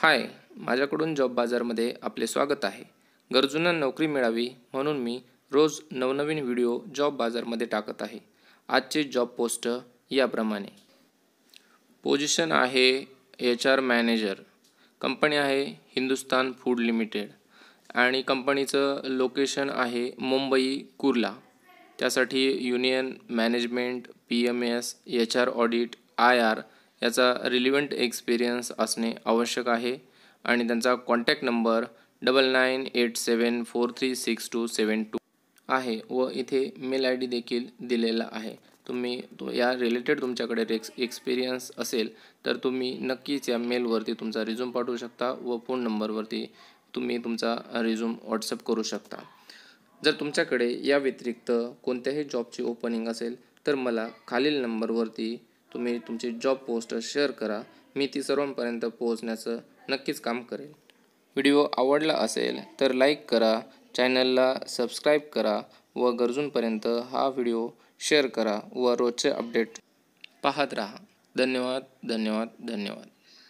हाय, माझ्याकडून जॉब बाजारमध्ये आपले स्वागत आहे. गरजूंना नोकरी मिळावी म्हणून मी रोज नवनवीन व्हिडिओ जॉब बाजारमध्ये टाकत आहे. आजचे जॉब पोस्ट याप्रमाणे. पोझिशन आहे HR मॅनेजर. कंपनी आहे हिंदुस्तान फूड लिमिटेड आणि कंपनीचं लोकेशन आहे मुंबई कुर्ला. त्यासाठी union management, PMS, HR audit, IR याचा रिलिव्हंट एक्सपिरियन्स असणे आवश्यक आहे आणि त्यांचा कॉन्टॅक्ट नंबर 9987436272 आहे व इथे मेल ID देखील दिलेला आहे. तुम्ही या रिलेटेड तुमच्याकडे एक्सपिरियन्स असेल तर तुम्ही नक्कीच या मेलवरती तुमचा रिझ्यूम पाठवू शकता व फोन नंबरवरती तुम्ही तुमचा रिझ्यूम व्हॉट्सअप करू शकता. जर तुमच्याकडे या व्यतिरिक्त कोणत्याही जॉबची ओपनिंग असेल तर मला खालील नंबरवरती तुम्ही तुमची जॉब पोस्ट शेअर करा. मी ती सर्वांपर्यंत पोहोचण्याचं नक्कीच काम करेन. व्हिडिओ आवडला असेल तर लाईक करा, चॅनलला सबस्क्राईब करा व गरजूंपर्यंत हा व्हिडिओ शेअर करा व रोजचे अपडेट पाहत राहा. धन्यवाद.